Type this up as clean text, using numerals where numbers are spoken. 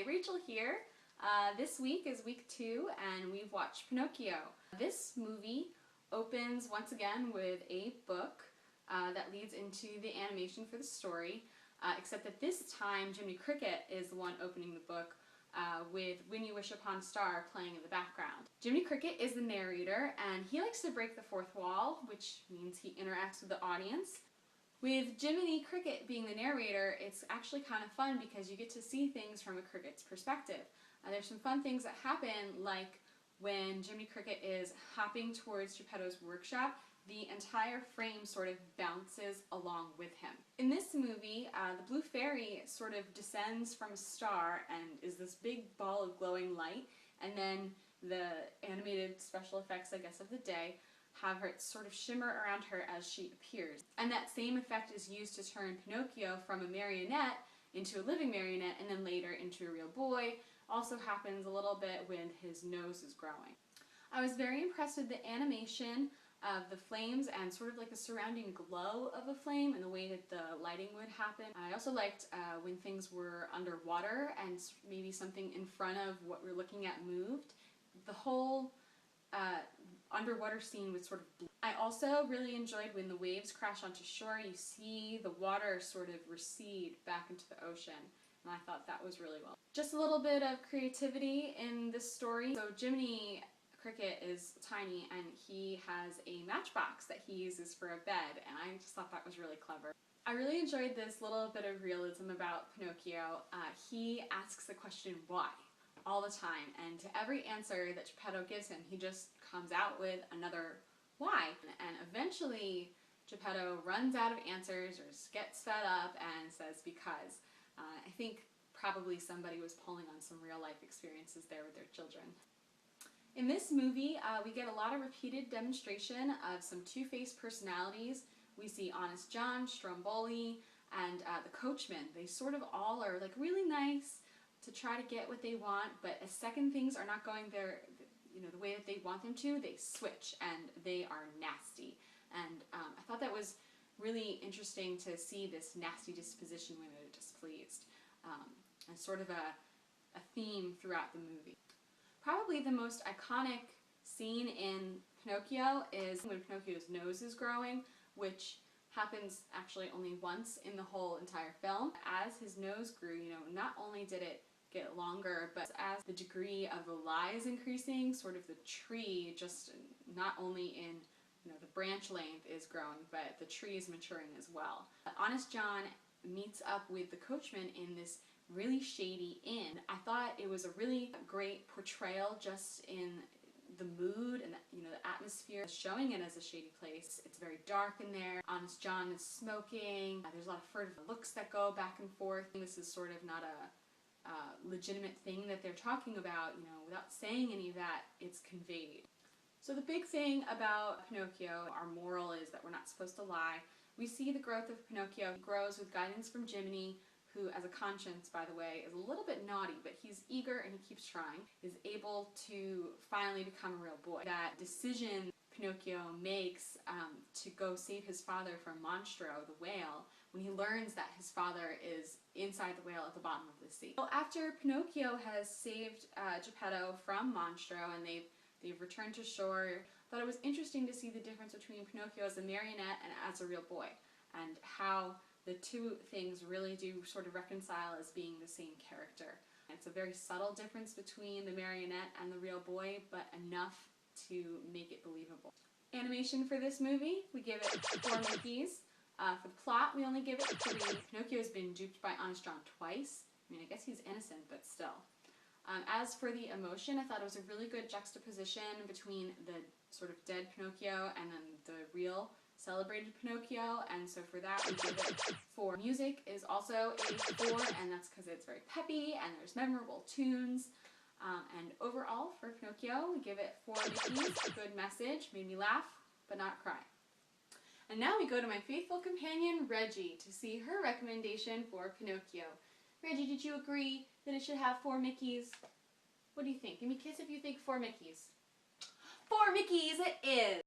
Hi, Rachel here. This week is week 2 and we've watched Pinocchio. This movie opens once again with a book that leads into the animation for the story, except that this time Jiminy Cricket is the one opening the book with When You Wish Upon a Star playing in the background. Jiminy Cricket is the narrator and he likes to break the fourth wall, which means he interacts with the audience. With Jiminy Cricket being the narrator, it's actually kind of fun because you get to see things from a cricket's perspective. There's some fun things that happen, like when Jiminy Cricket is hopping towards Geppetto's workshop, the entire frame sort of bounces along with him. In this movie, the blue fairy sort of descends from a star and is this big ball of glowing light, and then the animated special effects, I guess, of the day have her sort of shimmer around her as she appears. And that same effect is used to turn Pinocchio from a marionette into a living marionette and then later into a real boy. Also happens a little bit when his nose is growing. I was very impressed with the animation of the flames and sort of like the surrounding glow of a flame and the way that the lighting would happen. I also liked when things were underwater and maybe something in front of what we're looking at moved. The whole underwater scene was sort of blue. I also really enjoyed when the waves crash onto shore. You see the water sort of recede back into the ocean, and I thought that was really well. Just a little bit of creativity in this story. So Jiminy Cricket is tiny and he has a matchbox that he uses for a bed, and I just thought that was really clever. I really enjoyed this little bit of realism about Pinocchio. He asks the question why all the time, and to every answer that Geppetto gives him, he just comes out with another why. And eventually Geppetto runs out of answers or gets fed up and says because. I think probably somebody was pulling on some real life experiences there with their children. In this movie, we get a lot of repeated demonstration of some two-faced personalities. We see Honest John, Stromboli, and the coachman. They sort of all are like really nice to try to get what they want, but as second things are not going the way that they want them to, they switch and they are nasty. And I thought that was really interesting to see this nasty disposition when they're displeased, and sort of a theme throughout the movie. Probably the most iconic scene in Pinocchio is when Pinocchio's nose is growing, which happens actually only once in the whole entire film. As his nose grew, not only did it get longer, but as the degree of the lie is increasing, sort of the tree, just not only in the branch length is growing, but the tree is maturing as well. Honest John meets up with the coachman in this really shady inn. I thought it was a really great portrayal just in the mood and the atmosphere, showing it as a shady place. It's very dark in there. Honest John is smoking. There's a lot of furtive looks that go back and forth. This is sort of not a legitimate thing that they're talking about, without saying any of that, it's conveyed. So the big thing about Pinocchio, our moral is that we're not supposed to lie. We see the growth of Pinocchio. He grows with guidance from Jiminy, who as a conscience, by the way, is a little bit naughty, but he's eager and he keeps trying, is able to finally become a real boy. That decision Pinocchio makes to go save his father from Monstro, the whale, when he learns that his father is inside the whale at the bottom of the sea. So after Pinocchio has saved Geppetto from Monstro and they've returned to shore, I thought it was interesting to see the difference between Pinocchio as a marionette and as a real boy, and how the two things really do sort of reconcile as being the same character. It's a very subtle difference between the marionette and the real boy, but enough to make it believable. Animation for this movie, we give it 4 Mickeys. For the plot, we only give it 3. Pinocchio has been duped by Honest John twice. I mean, I guess he's innocent, but still. As for the emotion, I thought it was a really good juxtaposition between the sort of dead Pinocchio and then the real celebrated Pinocchio, and so for that we give it 4. Music is also a 4, and that's because it's very peppy and there's memorable tunes. And overall, for Pinocchio, we give it 4 Mickeys. Good message, made me laugh, but not cry. And now we go to my faithful companion, Reggie, to see her recommendation for Pinocchio. Reggie, did you agree that it should have 4 Mickeys? What do you think? Give me a kiss if you think 4 Mickeys. 4 Mickeys it is!